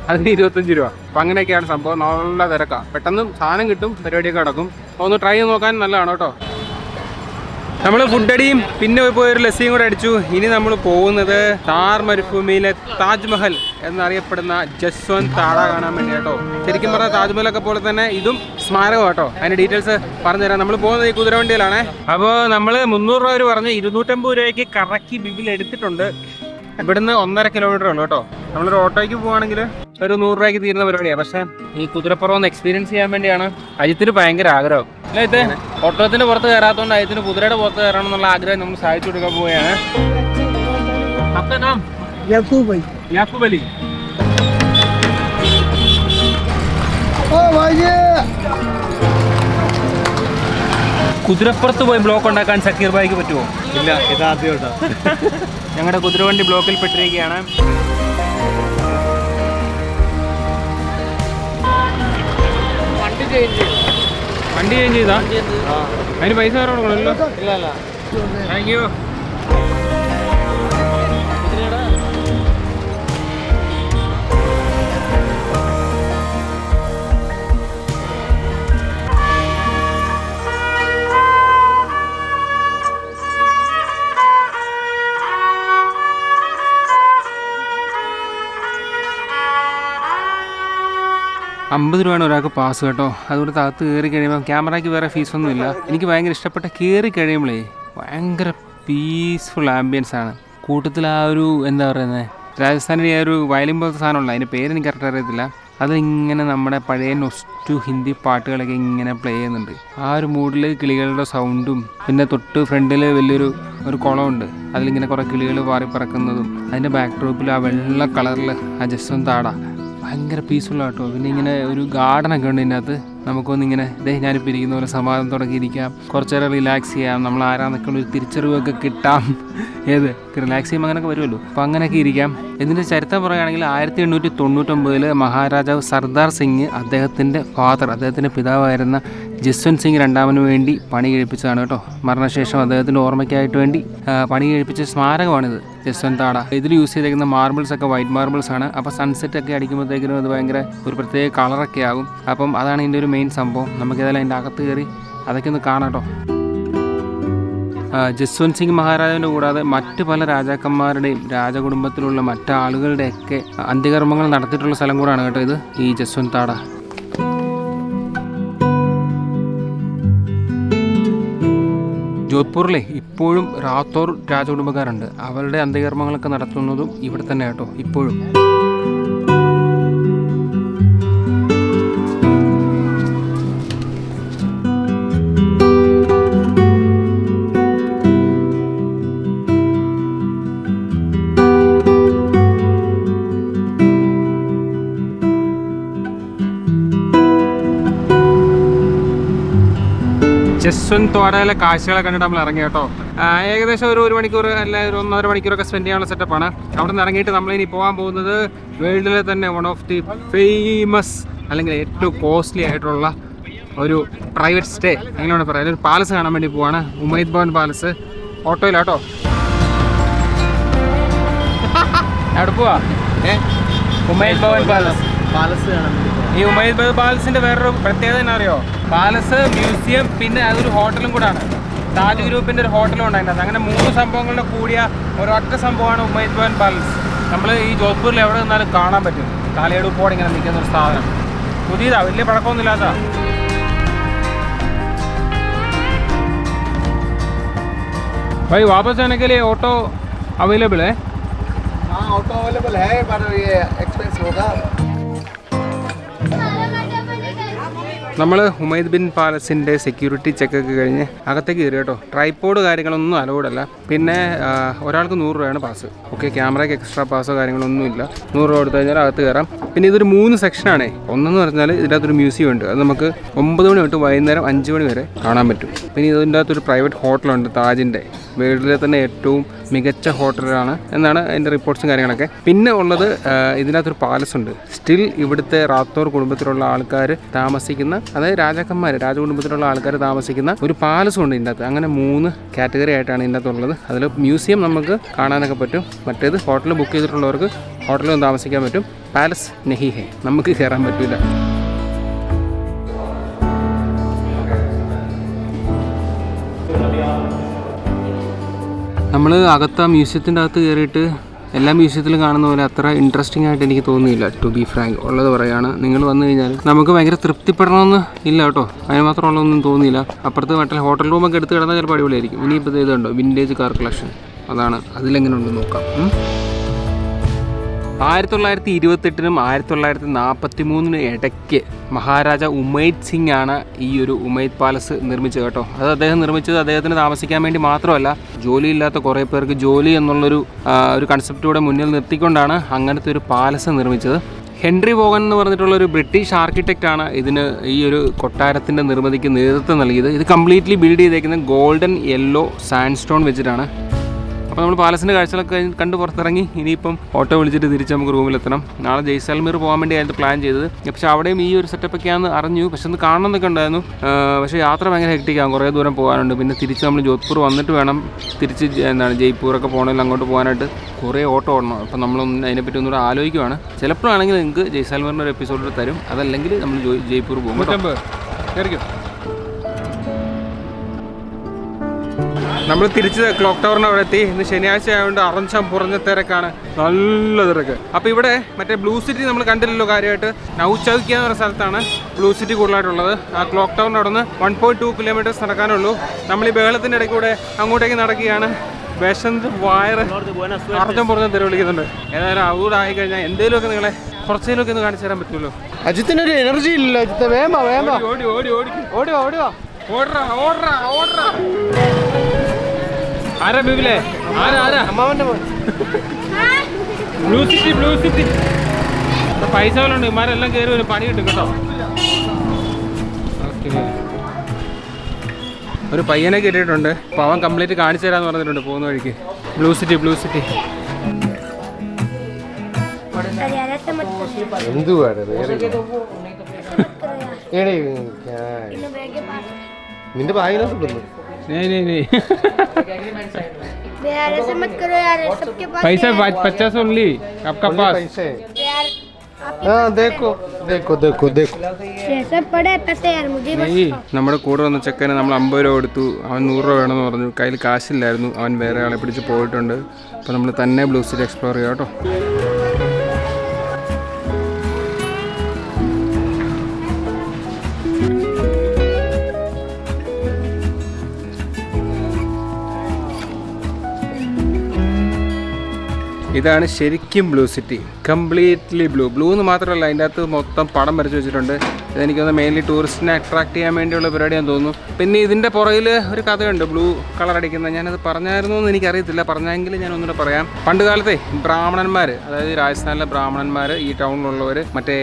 അതിന് 25 രൂപ. അപ്പം അങ്ങനെയൊക്കെയാണ് സംഭവം. നല്ല തിരക്കാണ്. പെട്ടെന്ന് സാധനം കിട്ടും, പരിപാടിയൊക്കെ നടക്കും. അപ്പോൾ ഒന്ന് ട്രൈ ചെയ്ത് നോക്കാൻ നല്ലതാണ് കേട്ടോ. നമ്മൾ ഫുഡടിയും പിന്നെ പോയൊരു ലസ്സിയും കൂടെ അടിച്ചു. ഇനി നമ്മൾ പോകുന്നത് താർ മരുഭൂമിയിലെ താജ്മഹൽ എന്നറിയപ്പെടുന്ന ജസ്വന്ത് താട കാണാൻ വേണ്ടി കേട്ടോ. ശരിക്കും പറഞ്ഞാൽ താജ്മഹലൊക്കെ പോലെ തന്നെ ഇതും സ്മാരകം കേട്ടോ. അതിൻ്റെ ഡീറ്റെയിൽസ് പറഞ്ഞുതരാം. നമ്മൾ പോകുന്നത് ഈ കുതിരവണ്ടിയിലാണ്. അപ്പോൾ നമ്മൾ 300 രൂപ പറഞ്ഞ് 250 രൂപയ്ക്ക് കറക്കി ബില്ല് എടുത്തിട്ടുണ്ട്. ഇവിടുന്ന് 1.5 കിലോമീറ്റർ ഉള്ളൂ കേട്ടോ. നമ്മളൊരു ഓട്ടോയ്ക്ക് പോവുകയാണെങ്കിൽ ഒരു 100 രൂപയ്ക്ക് തീരുന്ന പരിപാടിയാണ്. പക്ഷേ ഈ കുതിരപ്പുറം ഒന്ന് എക്സ്പീരിയൻസ് ചെയ്യാൻ വേണ്ടിയാണ് അജിത്തിന് ഭയങ്കര ആഗ്രഹം. അല്ല, ഇത് ഓട്ടോത്തിന്റെ പുറത്ത് കയറാത്തതുകൊണ്ട് അജിത്തിന് കുതിരയുടെ പുറത്ത് കയറണം എന്നുള്ള ആഗ്രഹം നമ്മൾ സാധിച്ചു കൊടുക്കാൻ പോവുകയാണ്. യാക്കൂബ് അലി. കുതിരപ്പുറത്ത് പോയി ബ്ലോക്ക് ഉണ്ടാക്കാൻ സക്കീർ ഭായിക്ക് പറ്റുമോ? ഇല്ല, ഇതാദ്യമായിട്ടാണ്. ഞങ്ങളുടെ കുതിരവണ്ടി ബ്ലോക്കിൽ പെട്ടിരിക്കുകയാണ്. വണ്ടി ചേഞ്ച് ചെയ്താ? അതിന് പൈസ വേറെ കൊടുക്കണമല്ലോ. ഇല്ല. Thank you. 50 രൂപയാണ് ഒരാൾക്ക് പാസ് കേട്ടോ. അതുകൊണ്ട് അകത്ത് കയറി കഴിയുമ്പോൾ ക്യാമറയ്ക്ക് വേറെ ഫീസൊന്നുമില്ല. എനിക്ക് ഭയങ്കര ഇഷ്ടപ്പെട്ട കയറി കഴിയുമ്പോഴേ ഭയങ്കര പീസ്ഫുൾ ആംബിയൻസ് ആണ്. കൂട്ടത്തിൽ ആ ഒരു എന്താ പറയുന്നത്, രാജസ്ഥാനിലെ ആ ഒരു വയലിൻ പോലത്തെ സാധനമുള്ള, അതിൻ്റെ പേര് എനിക്ക് കറക്റ്റ് അറിയത്തില്ല. അതിങ്ങനെ നമ്മുടെ പഴയ നൊസ്റ്റു ഹിന്ദി പാട്ടുകളൊക്കെ ഇങ്ങനെ പ്ലേ ചെയ്യുന്നുണ്ട്. ആ ഒരു മൂഡിൽ കിളികളുടെ സൗണ്ടും പിന്നെ തൊട്ട് ഫ്രണ്ടിൽ വലിയൊരു കുളമുണ്ട്, അതിലിങ്ങനെ കുറേ കിളികൾ പാറി പറക്കുന്നതും അതിൻ്റെ ബാക്ക് ഡ്രോപ്പിൽ ആ വെള്ള കളറിൽ ആ ജസ്വന്താട ഭയങ്കര പീസ്ഫുള്ളാട്ടോ. പിന്നെ ഇങ്ങനെ ഒരു ഗാർഡനൊക്കെ ഉണ്ട് ഇതിനകത്ത്. നമുക്കൊന്നിങ്ങനെ ഞാനിപ്പോൾ ഇരിക്കുന്ന പോലെ സമാധാനത്തോടെ ഇരിക്കാം, കുറച്ച് നേരം റിലാക്സ് ചെയ്യാം, നമ്മൾ ആരാന്നൊക്കെ ഒരു തിരിച്ചറിവൊക്കെ കിട്ടാം. റിലാക്സ് ചെയ്യുമ്പോൾ അങ്ങനെയൊക്കെ വരുമല്ലോ, അപ്പോൾ അങ്ങനെയൊക്കെ ഇരിക്കാം. ഇതിൻ്റെ ചരിത്രം പറയുകയാണെങ്കിൽ 1899 മഹാരാജാവ് സർദാർ സിംഗ് അദ്ദേഹത്തിൻ്റെ പിതാവായിരുന്ന ജസ്വന്ത് സിംഗ് രണ്ടാമന് വേണ്ടി പണി കഴിപ്പിച്ചതാണ് കേട്ടോ. മരണശേഷം അദ്ദേഹത്തിൻ്റെ ഓർമ്മയ്ക്കായിട്ട് വേണ്ടി പണി കഴിപ്പിച്ച സ്മാരകമാണിത്, ജസ്വന്താട. ഇതിൽ യൂസ് ചെയ്തേക്കുന്ന മാർബിൾസ് ഒക്കെ വൈറ്റ് മാർബിൾസ് ആണ്. അപ്പോൾ സൺസെറ്റ് ഒക്കെ അടിക്കുമ്പോഴത്തേക്കിനും അത് ഭയങ്കര ഒരു പ്രത്യേക കളറൊക്കെ ആകും. അപ്പം അതാണ് ഇതിൻ്റെ ഒരു മെയിൻ സംഭവം. നമുക്കേതായാലും അതിൻ്റെ അകത്ത് കയറി അതൊക്കെ ഒന്ന് കാണാം കേട്ടോ. ജസ്വന്ത് സിംഗ് മഹാരാജാവിൻ്റെ കൂടാതെ മറ്റ് പല രാജാക്കന്മാരുടെയും രാജകുടുംബത്തിലുള്ള മറ്റാളുകളുടെയൊക്കെ അന്ത്യകർമ്മങ്ങൾ നടത്തിയിട്ടുള്ള സ്ഥലം കൂടാണ് കേട്ടോ ഇത്, ഈ ജസ്വന്താട. ജോധ്പൂരിലെ ഇപ്പോഴും റാത്തോർ രാജകുടുംബക്കാരുണ്ട്. അവരുടെ അന്ത്യകർമ്മങ്ങളൊക്കെ നടത്തുന്നതും ഇവിടെ തന്നെ കേട്ടോ ഇപ്പോഴും. ജസ്വന്താടയിലെ കാഴ്ചകളെ കണ്ടിട്ട് നമ്മൾ ഇറങ്ങി കേട്ടോ. ഏകദേശം ഒരു മണിക്കൂർ അല്ല ഒരു 1.5 മണിക്കൂറൊക്കെ സ്പെൻഡ് ചെയ്യാനുള്ള സെറ്റപ്പാണ്. അവിടെ നിന്ന് ഇറങ്ങിയിട്ട് നമ്മളിനി പോകാൻ പോകുന്നത് വേൾഡിലെ തന്നെ വൺ ഓഫ് ദി ഫേമസ് അല്ലെങ്കിൽ ഏറ്റവും കോസ്റ്റ്ലി ആയിട്ടുള്ള ഒരു പ്രൈവറ്റ് സ്റ്റേ അങ്ങനെയാണ് പറയുന്നത്, ഒരു പാലസ് കാണാൻ വേണ്ടി പോവാണ്. ഉമൈദ് ഭവൻ പാലസ്. ഓട്ടോയിലാട്ടോ. അവിടെ പോവാ ഉമൈദ് ഭവൻ പാലസ് കാണാൻ. ഈ ഉമൈദ് ഭവൻ പാലസിൻ്റെ വേറൊരു പ്രത്യേകത എന്നാ അറിയോ? പാലസ്, മ്യൂസിയം, പിന്നെ അതൊരു ഹോട്ടലും കൂടാണ്. താജ് ഗ്രൂപ്പിൻ്റെ ഒരു ഹോട്ടലും ഉണ്ട് അതിനകത്ത്. അങ്ങനെ 3 സംഭവങ്ങളുടെ കൂടിയ ഒരൊറ്റ സംഭവമാണ് ഉമൈദ് ഭവൻ പാലസ്. നമ്മൾ ഈ ജോധ്പൂരിൽ എവിടെ നിന്നാലും കാണാൻ പറ്റും. കാലയെടുപ്പോടെ ഇങ്ങനെ നിൽക്കുന്ന ഒരു സ്ഥാപനം. പുതിയതാ, വലിയ പഴക്കമൊന്നുമില്ലാത്ത. भाई वापस जाने के लिए ऑटो अवेलेबल है? हाँ ऑटो अवेलेबल है पर ये एक्सपेंस होगा. നമ്മൾ ഉമൈദ് ബിൻ പാലസിൻ്റെ സെക്യൂരിറ്റി ചെക്കൊക്കെ കഴിഞ്ഞ് അകത്തേക്ക് കയറി കേട്ടോ. ട്രൈപ്പോഡ് കാര്യങ്ങളൊന്നും അലൗഡല്ല. പിന്നെ ഒരാൾക്ക് 100 രൂപയാണ് പാസ്. ഓക്കെ, ക്യാമറയ്ക്ക് എക്സ്ട്രാ പാസോ കാര്യങ്ങളൊന്നുമില്ല. 100 രൂപ കൊടുത്തു കഴിഞ്ഞാൽ അകത്ത് കയറാം. പിന്നെ ഇതൊരു 3 സെക്ഷനാണേ. ഒന്നെന്ന് പറഞ്ഞാൽ ഇതിൻ്റെ അകത്തൊരു മ്യൂസിയം ഉണ്ട്. അത് നമുക്ക് 9 മണി തൊട്ട് വൈകുന്നേരം 5 മണി വരെ കാണാൻ പറ്റും. പിന്നെ ഇതിൻ്റെ അകത്തൊരു പ്രൈവറ്റ് ഹോട്ടലുണ്ട്, താജിൻ്റെ. വേൾഡിലെ തന്നെ ഏറ്റവും മികച്ച ഹോട്ടലാണ് എന്നാണ് അതിൻ്റെ റിപ്പോർട്ട്സും കാര്യങ്ങളൊക്കെ. പിന്നെ ഉള്ളത് ഇതിനകത്തൊരു പാലസ് ഉണ്ട്. സ്റ്റിൽ ഇവിടുത്തെ റാത്തോർ കുടുംബത്തിലുള്ള ആൾക്കാർ താമസിക്കുന്ന, അതായത് രാജാക്കന്മാർ, രാജകുടുംബത്തിലുള്ള ആൾക്കാർ താമസിക്കുന്ന ഒരു പാലസും ഉണ്ട് ഇതിൻ്റെ അകത്ത്. അങ്ങനെ 3 കാറ്റഗറി ആയിട്ടാണ് ഇതിൻ്റെ അകത്തുള്ളത്. അതിൽ മ്യൂസിയം നമുക്ക് കാണാനൊക്കെ പറ്റും. മറ്റേത് ഹോട്ടൽ ബുക്ക് ചെയ്തിട്ടുള്ളവർക്ക് ഹോട്ടലിൽ താമസിക്കാൻ പറ്റും. പാലസ് നെഹി ഹേ, നമുക്ക് കയറാൻ പറ്റില്ല. നമ്മൾ അകത്ത് ആ മ്യൂസിയത്തിൻ്റെ അകത്ത് കയറിയിട്ട് എല്ലാ മ്യൂസിയത്തിലും കാണുന്ന പോലെ അത്ര ഇൻട്രസ്റ്റിംഗ് ആയിട്ട് എനിക്ക് തോന്നിയില്ല, ടു ബി ഫ്രാങ്ക്. ഉള്ളത് പറയുകയാണ്. നിങ്ങൾ വന്നു കഴിഞ്ഞാൽ നമുക്ക് ഭയങ്കര തൃപ്തിപ്പെടണമെന്ന് ഇല്ല കേട്ടോ, അതിന് മാത്രമുള്ളതൊന്നും തോന്നിയില്ല. അപ്പുറത്ത് മറ്റേ ഹോട്ടൽ റൂമൊക്കെ എടുത്ത് കിടന്നാൽ ചിലപ്പോൾ അടിപൊളിയായിരിക്കും. ഇനിയിപ്പോൾ ഇത് കണ്ടോ, വിൻറ്റേജ് കാർ കളക്ഷൻ. അതാണ്, അതിലെങ്ങനെ ഉണ്ടെന്ന് നോക്കാം. 1928 1943 ഇടയ്ക്ക് മഹാരാജ ഉമൈദ് സിംഗ് ആണ് ഈ ഒരു ഉമൈദ് പാലസ് നിർമ്മിച്ചത് കേട്ടോ. അത് അദ്ദേഹം നിർമ്മിച്ചത് അദ്ദേഹത്തിന് താമസിക്കാൻ വേണ്ടി മാത്രമല്ല, ജോലിയില്ലാത്ത കുറേ പേർക്ക് ജോലി എന്നുള്ളൊരു കൺസെപ്റ്റൂടെ മുന്നിൽ നിർത്തിക്കൊണ്ടാണ് അങ്ങനത്തെ ഒരു പാലസ് നിർമ്മിച്ചത്. ഹെൻറി വോഗൻ എന്ന് പറഞ്ഞിട്ടുള്ള ഒരു ബ്രിട്ടീഷ് ആർക്കിടെക്റ്റാണ് ഇതിന് ഈ ഒരു കൊട്ടാരത്തിൻ്റെ നിർമ്മിതിക്ക് നേതൃത്വം നൽകിയത്. ഇത് കംപ്ലീറ്റ്ലി ബിൽഡ് ചെയ്തേക്കുന്നത് ഗോൾഡൻ യെല്ലോ സാൻഡ് സ്റ്റോൺ വെച്ചിട്ടാണ്. അപ്പോൾ നമ്മൾ പാലസിൻ്റെ കാഴ്ചകളൊക്കെ കണ്ട് പുറത്തിറങ്ങി. ഇനിയിപ്പം ഓട്ടോ വിളിച്ചിട്ട് തിരിച്ച് നമുക്ക് റൂമിലെത്തണം. നാളെ ജയ്സാൽമീർ പോകാൻ വേണ്ടി ആയിരുന്നു പ്ലാൻ ചെയ്തത്. പക്ഷേ അവിടെയും ഈ ഒരു സെറ്റപ്പൊക്കെയാണെന്ന് അറിഞ്ഞു. പക്ഷെ ഒന്ന് കാണണമെന്നൊക്കെ ഉണ്ടായിരുന്നു. പക്ഷേ യാത്ര ഭയങ്കര ഹെക്റ്റിക്കാകും, കുറേ ദൂരം പോകാനുണ്ട്. പിന്നെ തിരിച്ച് നമ്മൾ ജോധ്പൂർ വന്നിട്ട് വേണം തിരിച്ച് ജയ്പൂരൊക്കെ പോകണമെങ്കിൽ അങ്ങോട്ട് പോകാനായിട്ട് കുറേ ഓട്ടോ ഓടണം. അപ്പം നമ്മളൊന്നും അതിനെപ്പറ്റി ഒന്നുകൂടെ ആലോചിക്കുവാണ്. ചിലപ്പോഴാണെങ്കിൽ നിങ്ങൾക്ക് ജയ്സാൽമീറിൻ്റെ ഒരു എപ്പിസോഡിൽ തരും, അതല്ലെങ്കിൽ നമ്മൾ ജയ്പൂർ പോകും. നമ്മൾ തിരിച്ച് ക്ലോക്ക് ടവറിന് അവിടെ എത്തി. ഇന്ന് ശനിയാഴ്ച ആയതുകൊണ്ട് അറഞ്ചം പുറഞ്ഞ തിരക്കാണ്, നല്ല തിരക്ക്. അപ്പോൾ ഇവിടെ മറ്റേ ബ്ലൂ സിറ്റി നമ്മൾ കണ്ടില്ലല്ലോ കാര്യമായിട്ട്. നൗചൗക്യ എന്ന് പറയുന്ന സ്ഥലത്താണ് ബ്ലൂ സിറ്റി കൂടുതലായിട്ടുള്ളത്. ആ ക്ലോക്ക് ടവറിൻ്റെ അവിടെ നിന്ന് 1.2 കിലോമീറ്റേഴ്സ് നടക്കാനുള്ളൂ. നമ്മൾ ഈ ബഹളത്തിൻ്റെ ഇടയ്ക്ക് കൂടെ അങ്ങോട്ടേക്ക് നടക്കുകയാണ്. വിശന്ത് വയറ് അറഞ്ചം പുറഞ്ഞ തിര വിളിക്കുന്നുണ്ട്. ഏതായാലും അവിടെ ആയിക്കഴിഞ്ഞാൽ എന്തെങ്കിലുമൊക്കെ നിങ്ങളെ കുറച്ചേലൊക്കെ ഒന്ന് കാണിച്ചു തരാൻ പറ്റുമല്ലോ. അജിത്തിനൊരു എനർജി ഇല്ല. അജിത്ത് വേമ്പ വേമ്പ ഓടി ഓടി ഓടി ഓടുക ഓടുക. ഓടറാ ഓടറാ ഓടറാ. ആരാ ബിബിലെ? ആരാ ആരാ? അമ്മാവന്റെ മോൻ. Blue city blue city. പൈസ പോലുണ്ട്. ഇമാരെല്ലാം കയറി വരും, പണി കിട്ടും കേട്ടോ. ഓക്കെ, ഒരു പയ്യനെ കയറ്റിയിട്ടുണ്ട്. അപ്പോൾ അവൻ കംപ്ലീറ്റ് കാണിച്ചു തരാമെന്ന് പറഞ്ഞിട്ടുണ്ട് പോകുന്ന വഴിക്ക്. Blue city blue city. എന്തുവാണ് നിന്റെ ബാഗിനകത്ത് पैसा 50 ओनली आपका पास. നമ്മുടെ കൂടെ വന്ന ചെക്കന് നമ്മൾ 50 രൂപ കൊടുത്തു. അവൻ 100 രൂപ വേണമെന്ന് പറഞ്ഞു. കയ്യിൽ കാശില്ലായിരുന്നു. അവൻ വേറെ ആളെ പിടിച്ച് പോയിട്ടുണ്ട്. അപ്പോൾ നമ്മൾ തന്നെ ബ്ലൂ സിറ്റി എക്സ്പ്ലോർ ചെയ്യാം കേട്ടോ. ഇതാണ് ശരിക്കും blue city, completely blue. Blue എന്ന് മാത്രമല്ല, അതിൻ്റെ അകത്ത് മൊത്തം പടം വരച്ച് വെച്ചിട്ടുണ്ട്. ഇതെനിക്കൊന്ന് മെയിൻലി ടൂറിസ്റ്റിനെ അട്രാക്ട് ചെയ്യാൻ വേണ്ടിയുള്ള പരിപാടിയാണെന്ന് തോന്നുന്നു. പിന്നെ ഇതിൻ്റെ പുറകിൽ ഒരു കഥയുണ്ട്, ബ്ലൂ കളർ അടിക്കുന്നത്. ഞാനത് പറഞ്ഞായിരുന്നു എന്ന് എനിക്കറിയത്തില്ല, പറഞ്ഞെങ്കിൽ ഞാൻ ഒന്നുകൂടെ പറയാം. പണ്ട് കാലത്തെ ബ്രാഹ്മണന്മാർ, അതായത് രാജസ്ഥാനിലെ ബ്രാഹ്മണന്മാർ, ഈ ടൗണിലുള്ളവർ മറ്റേ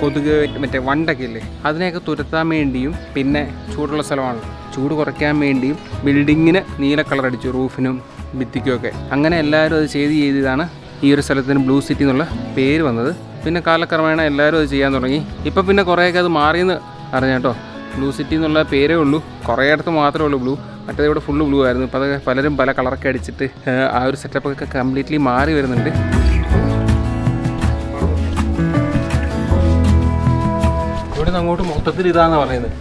കൊതുക് മറ്റേ വണ്ടൊക്കെ ഇല്ലേ, അതിനെയൊക്കെ തുരത്താൻ വേണ്ടിയും പിന്നെ ചൂടുള്ള സ്ഥലമാണ്, ചൂട് കുറയ്ക്കാൻ വേണ്ടിയും ബിൽഡിങ്ങിന് നീല കളർ അടിച്ചു, റൂഫിനും ഭിത്തിക്കുമൊക്കെ. അങ്ങനെ എല്ലാവരും അത് ചെയ്താണ് ഈ ഒരു സ്ഥലത്തിന് ബ്ലൂ സിറ്റി എന്നുള്ള പേര് വന്നത്. പിന്നെ കാലക്രമേണ എല്ലാവരും അത് ചെയ്യാൻ തുടങ്ങി. ഇപ്പം പിന്നെ കുറേയൊക്കെ അത് മാറിയെന്ന് അറിഞ്ഞ കേട്ടോ. ബ്ലൂ സിറ്റി എന്നുള്ള പേരേ ഉള്ളൂ, കുറേ ഇടത്ത് മാത്രമേ ഉള്ളൂ ബ്ലൂ. മറ്റേത് ഇവിടെ ഫുള്ള് ബ്ലൂ ആയിരുന്നു. ഇപ്പോൾ അത് പലരും പല കളറൊക്കെ അടിച്ചിട്ട് ആ ഒരു സെറ്റപ്പൊക്കെ കംപ്ലീറ്റ്ലി മാറി വരുന്നുണ്ട്. ഇവിടെ നിന്ന് അങ്ങോട്ട് മൊത്തത്തിൽ ഇതാണെന്ന് പറയുന്നത്,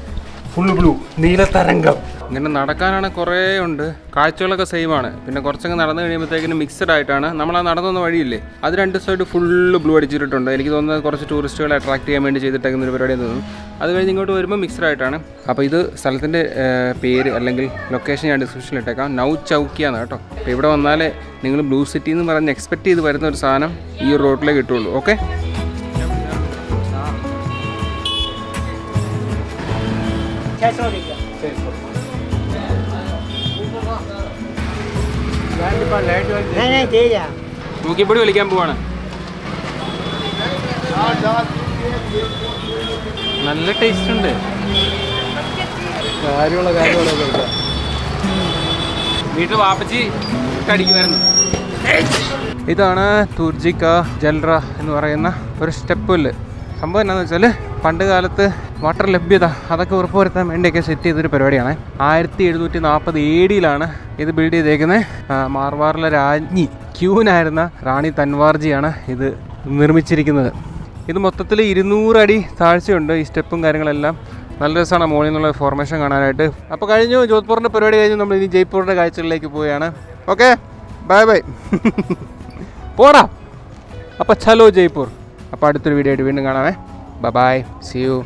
ഫുൾ ബ്ലൂ, നീലത്തരംഗം. ഇങ്ങനെ നടക്കാനാണ് കുറേ ഉണ്ട്. കാഴ്ചകളൊക്കെ സെയിമാണ്. പിന്നെ കുറച്ചൊക്കെ നടന്നു കഴിയുമ്പോഴത്തേക്കിനും മിക്സഡ് ആയിട്ടാണ്. നമ്മൾ ആ നടന്നു വഴിയില്ലേ, അത് രണ്ട് സൈഡ് ഫുള്ള് ബ്ലൂ അടിച്ചിട്ടുണ്ട്. എനിക്ക് തോന്നുന്നത് കുറച്ച് ടൂറിസ്റ്റുകളെ അട്രാക്ട് ചെയ്യാൻ വേണ്ടി ചെയ്തിട്ടേക്കുന്ന ഒരു പരിപാടി തോന്നുന്നു. അത് കഴിഞ്ഞ് ഇങ്ങോട്ട് വരുമ്പോൾ മിക്സഡ് ആയിട്ടാണ്. അപ്പോൾ ഇത് സ്ഥലത്തിൻ്റെ പേര് അല്ലെങ്കിൽ ലൊക്കേഷൻ ഞാൻ ഡിസ്ക്രിപ്ഷനിൽ ഇട്ടേക്കാം. നൗചൗക്യ എന്ന് കേട്ടോ. അപ്പോൾ ഇവിടെ വന്നാലേ നിങ്ങൾ ബ്ലൂ സിറ്റി എന്ന് പറഞ്ഞ് എക്സ്പെക്ട് ചെയ്ത് വരുന്ന ഒരു സാധനം ഈ ഒരു റോഡിലേക്ക് കിട്ടുള്ളൂ. ഓക്കെ, തൂക്കിപ്പൊടി വലിക്കാൻ പോവാണ്. നല്ല ടേസ്റ്റ് ഉണ്ട്. വീട്ടിൽ വാപ്പച്ചി കടിക്കുമായിരുന്നു. ഇതാണ് തുർജിക്ക ജൽറ എന്ന് പറയുന്ന ഒരു സ്റ്റെപ്പില്. സംഭവം എന്താണെന്ന് വെച്ചാൽ, പണ്ട് കാലത്ത് വാട്ടർ ലഭ്യത അതൊക്കെ ഉറപ്പുവരുത്താൻ വേണ്ടിയൊക്കെ സെറ്റ് ചെയ്തൊരു പരിപാടിയാണ്. 1740 AD ഇത് ബിൽഡ് ചെയ്തേക്കുന്നത്. മാർവാറിലെ രാജ്ഞി ക്യൂനായിരുന്ന റാണി തൻവാർജിയാണ് ഇത് നിർമ്മിച്ചിരിക്കുന്നത്. ഇത് മൊത്തത്തിൽ 200 അടി താഴ്ചയുണ്ട്. ഈ സ്റ്റെപ്പും കാര്യങ്ങളെല്ലാം നല്ല രസമാണ് മുകളിൽ നിന്നുള്ള ഫോർമേഷൻ കാണാനായിട്ട്. അപ്പോൾ കഴിഞ്ഞു ജോധ്പൂറിൻ്റെ പരിപാടി കഴിഞ്ഞു. നമ്മൾ ഇനി ജയ്പൂരിൻ്റെ കാഴ്ചകളിലേക്ക് പോവുകയാണ്. Okay, bye bye. പോടാ. അപ്പോൾ ചലോ ജയ്പൂർ. അപ്പോൾ അടുത്തൊരു വീഡിയോ ആയിട്ട് വീണ്ടും കാണാമേ. Bye bye, see U.